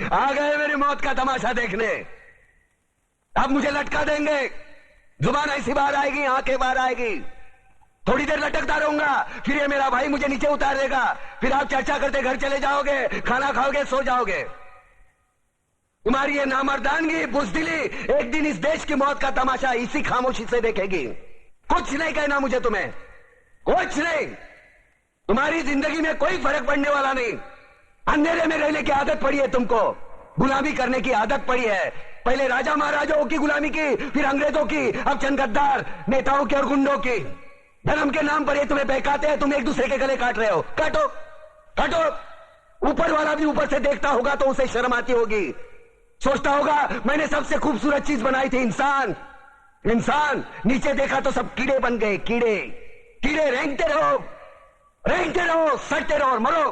आ गए मेरी मौत का तमाशा देखने। अब मुझे लटका देंगे, जुबान ऐसी बाहर आएगी, आंखें बाहर आएगी। थोड़ी देर लटकता रहूंगा, फिर ये मेरा भाई मुझे नीचे उतार देगा। फिर आप चर्चा करते घर चले जाओगे, खाना खाओगे, सो जाओगे। तुम्हारी ये नामर्दानगी, बुज़दिली एक दिन इस देश की मौत का तमाशा इसी खामोशी से देखेगी। कुछ नहीं कहना मुझे, तुम्हें कुछ नहीं। तुम्हारी जिंदगी में कोई फर्क पड़ने वाला नहीं। अंधेरे में रहने की आदत पड़ी है तुमको, गुलामी करने की आदत पड़ी है। पहले राजा महाराजाओं की गुलामी की, फिर अंग्रेजों की, अब चंद गद्दार नेताओं की और गुंडों की। धर्म के नाम पर ये तुम्हें बहकाते हैं, तुम एक दूसरे के गले काट रहे हो। काटो काटो। ऊपर वाला भी ऊपर से देखता होगा तो उसे शर्म आती होगी। सोचता होगा मैंने सबसे खूबसूरत चीज बनाई थी, इंसान। इंसान नीचे देखा तो सब कीड़े बन गए, कीड़े कीड़े। रेंगते रहो, सटते रहो और मरो।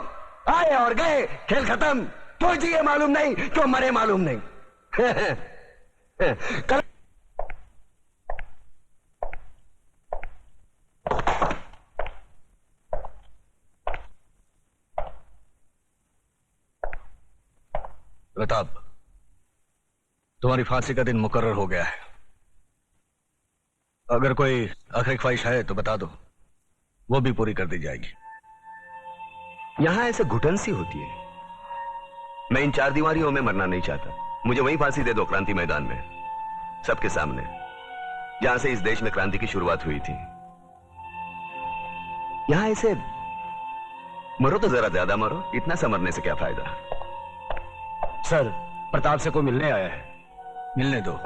आए और गए, खेल खत्म। क्यों जिए मालूम नहीं, क्यों मरे मालूम नहीं। प्रताप, तुम्हारी फांसी का दिन मुकर्रर हो गया है। अगर कोई आखिरी ख्वाहिश है तो बता दो, वो भी पूरी कर दी जाएगी। यहां ऐसे घुटन सी होती है। मैं इन चार दीवारियों में मरना नहीं चाहता। मुझे वहीं फांसी दे दो, क्रांति मैदान में, सबके सामने, जहां से इस देश में क्रांति की शुरुआत हुई थी। यहां ऐसे मरो तो जरा ज्यादा मरो, इतना सा मरने से क्या फायदा। सर, प्रताप से कोई मिलने आया है। मिलने दो।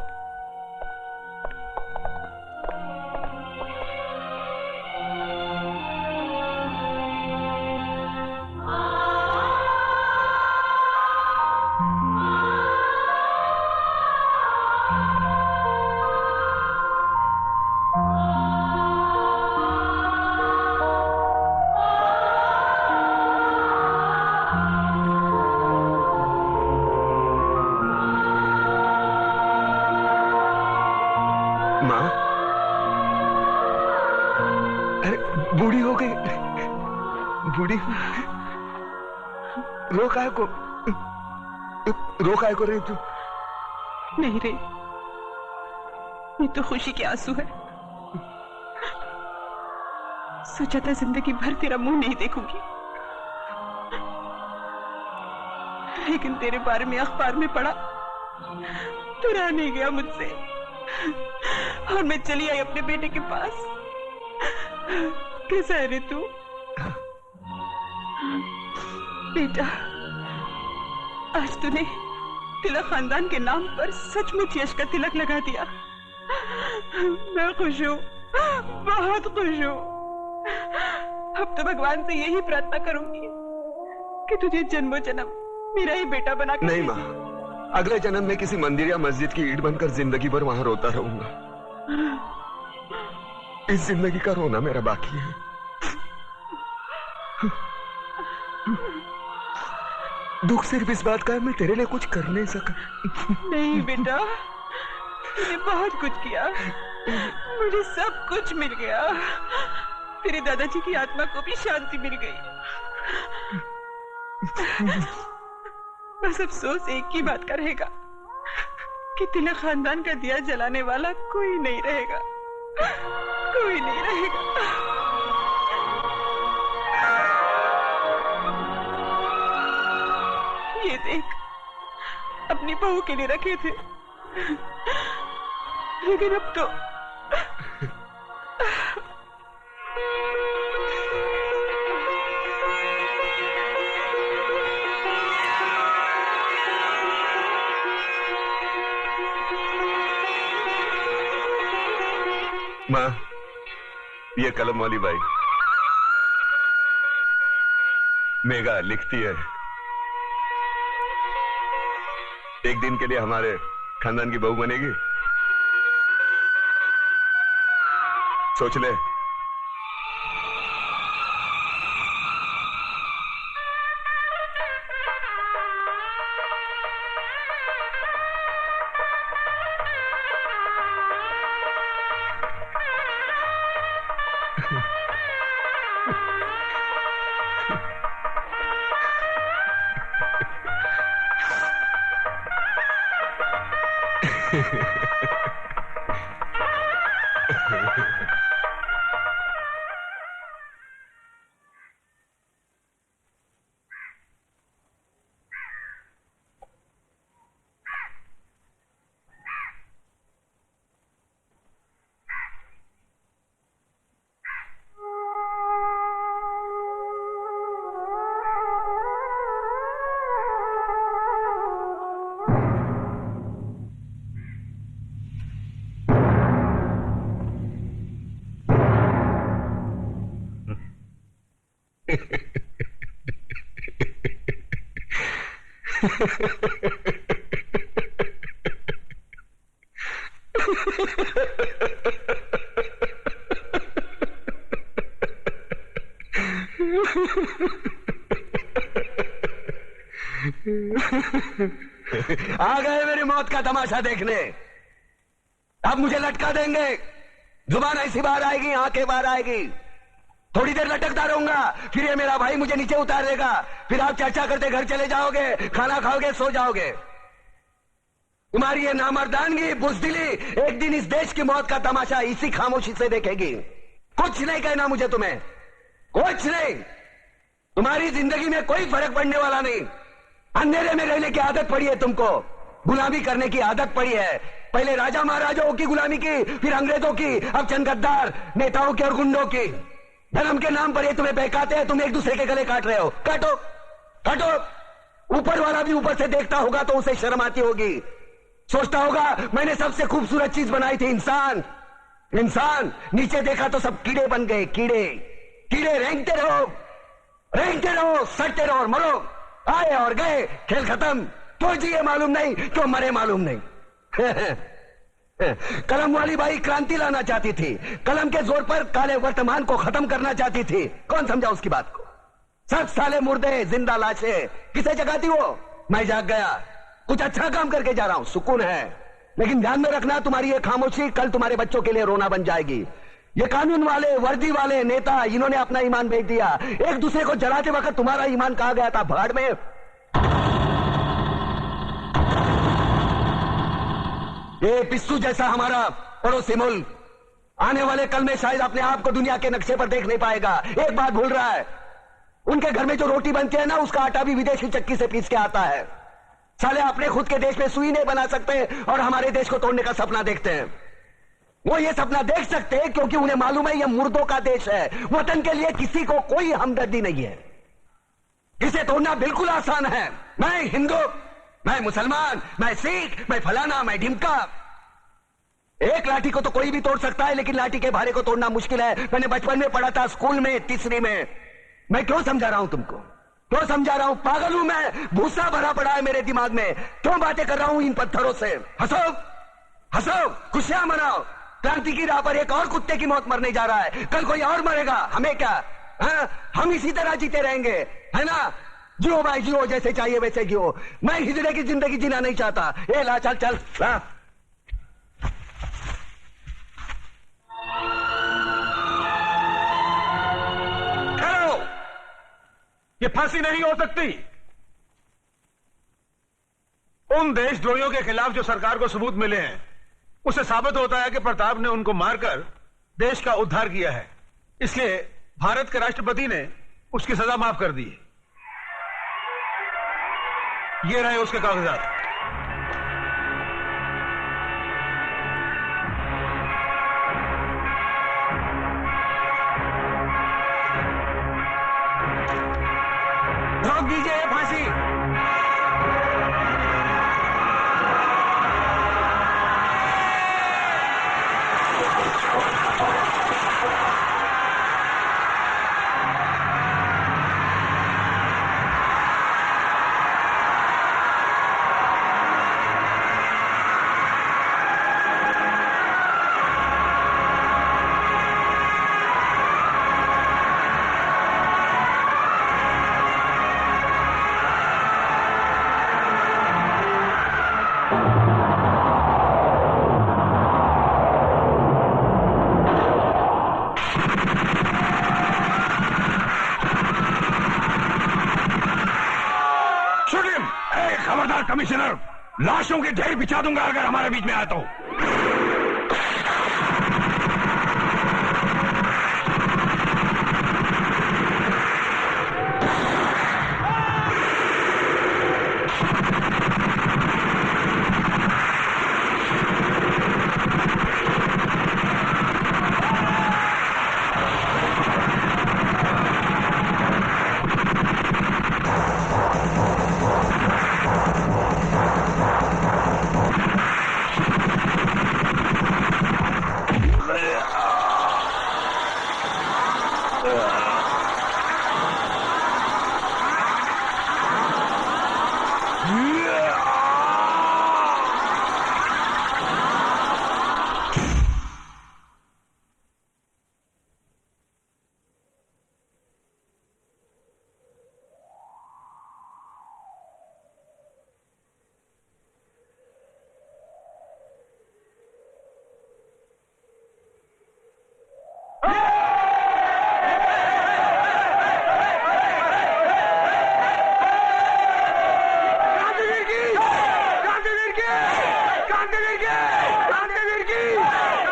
रोका को रही तू? नहीं रे, ये तो खुशी के आंसू है। सोचा था जिंदगी भर तेरा मुंह नहीं देखूंगी, लेकिन तेरे बारे में अखबार में पढ़ा तो रहा नहीं गया मुझसे, और मैं चली आई अपने बेटे के पास। कैसा है रे तू? बेटा, आज तूने तिलक खानदान के नाम पर सचमुच यश का तिलक लगा दिया। मैं खुश हूँ, बहुत खुश हूँ। अब तो भगवान से यही प्रार्थना करूंगी कि तुझे जन्मों जन्म मेरा ही बेटा बना के। नहीं माँ, अगले जन्म में किसी मंदिर या मस्जिद की ईंट बनकर जिंदगी भर वहां रोता रहूंगा। इस जिंदगी का रोना मेरा बाकी है। दुख सिर्फ इस बात का है मैं तेरे लिए कुछ कर नहीं सका। नहीं बेटा, तूने बहुत कुछ किया, मुझे सब कुछ मिल गया। तेरे दादाजी की आत्मा को भी शांति मिल गई। बस अफसोस एक ही बात का रहेगा कि तिलक खानदान का दिया जलाने वाला कोई नहीं रहेगा, कोई नहीं रहेगा। ये देख, अपनी बहू के लिए रखे थे, लेकिन अब तो माँ, ये कलम वाली बाई मेघा लिखती है, एक दिन के लिए हमारे खानदान की बहू बनेगी। सोच ले। आ गए मेरी मौत का तमाशा देखने। अब मुझे लटका देंगे, जुबान ऐसी बाहर आएगी, आंखें बाहर आएगी। थोड़ी देर लटकता रहूंगा, फिर ये मेरा भाई मुझे नीचे उतार देगा। फिर आप चर्चा करते घर चले जाओगे, खाना खाओगे, सो जाओगे। तुम्हारी ये नामर्दानगी, बुज़दिली एक दिन इस देश की मौत का तमाशा इसी खामोशी से देखेगी। कुछ नहीं कहना मुझे तुम्हें, कुछ नहीं। तुम्हारी जिंदगी में कोई फर्क पड़ने वाला नहीं। अंधेरे में रहने की आदत पड़ी है तुमको, गुलामी करने की आदत पड़ी है। पहले राजा महाराजाओं की गुलामी की, फिर अंग्रेजों की, अब चंद गद्दार नेताओं की और गुंडों की। धर्म के नाम पर ये तुम्हें बहकाते हैं, तुम एक दूसरे के गले काट रहे हो। काटो काटो। ऊपर वाला भी ऊपर से देखता होगा तो उसे शर्म आती होगी। सोचता होगा मैंने सबसे खूबसूरत चीज बनाई थी, इंसान। इंसान नीचे देखा तो सब कीड़े बन गए, कीड़े। कीड़े रेंगते रहो, सटते रहो और मरो। आए और गए, खेल खत्म। क्यों जिए मालूम नहीं, क्यों मरे मालूम नहीं। कलम वाली बाई क्रांति लाना चाहती थी, कलम के जोर पर काले वर्तमान को खत्म करना चाहती थी। कौन समझा उसकी बात को? सब साले मुर्दे, जिंदा लाशें। किसे जगाती वो? मैं जाग गया, कुछ अच्छा काम करके जा रहा हूं, सुकून है। लेकिन ध्यान में रखना, तुम्हारी ये खामोशी कल तुम्हारे बच्चों के लिए रोना बन जाएगी। ये कानून वाले, वर्दी वाले नेता, इन्होंने अपना ईमान बेच दिया। एक दूसरे को जलाते वक्त तुम्हारा ईमान कहा गया था, भाड़ में। ये पिस्सू जैसा हमारा पड़ोसी मुल्क आने वाले कल में शायद अपने आप को दुनिया के नक्शे पर देख नहीं पाएगा। एक बात भूल रहा है, उनके घर में जो रोटी बनती है ना, उसका आटा भी विदेशी चक्की से पीस के आता है। साले अपने खुद के देश में सुई नहीं बना सकते और हमारे देश को तोड़ने का सपना देखते हैं। वो ये सपना देख सकते हैं क्योंकि उन्हें मालूम है ये मुर्दों का देश है। वतन के लिए किसी को कोई हमदर्दी नहीं है। इसे तोड़ना बिल्कुल आसान है। मैं हिंदू, मैं मुसलमान, मैं सिख, मैं फलाना, मैं ढिमका। एक लाठी को तो कोई भी तोड़ सकता है, लेकिन लाठी के भारे को तोड़ना मुश्किल है। मैंने बचपन में पढ़ा था, स्कूल में, तीसरी में। मैं क्यों समझा रहा हूं तुमको, क्यों समझा रहा हूं? पागल हूं मैं, भूसा भरा पड़ा है मेरे दिमाग में। क्यों बातें कर रहा हूं इन पत्थरों से? हंसो हंसो, खुशियां मनाओ। क्रांति की राह पर एक और कुत्ते की मौत मरने जा रहा है, कल कोई और मरेगा। हमें क्या? हम इसी तरह जीते रहेंगे, है ना? जियो भाई जियो, जैसे चाहिए वैसे जियो। मैं हिजड़े की जिंदगी जीना नहीं चाहता। ए ला, चल चल ला। ठहरो, ये फांसी नहीं हो सकती। उन देशद्रोहियों के खिलाफ जो सरकार को सबूत मिले हैं, उससे साबित होता है कि प्रताप ने उनको मारकर देश का उद्धार किया है। इसलिए भारत के राष्ट्रपति ने उसकी सजा माफ कर दी। ये रहे उसके कागजात। रोक दीजिए ये फांसी। लाशों के ढेर बिछा दूंगा अगर हमारे बीच में आया तो।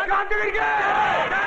क्रांतिवीर की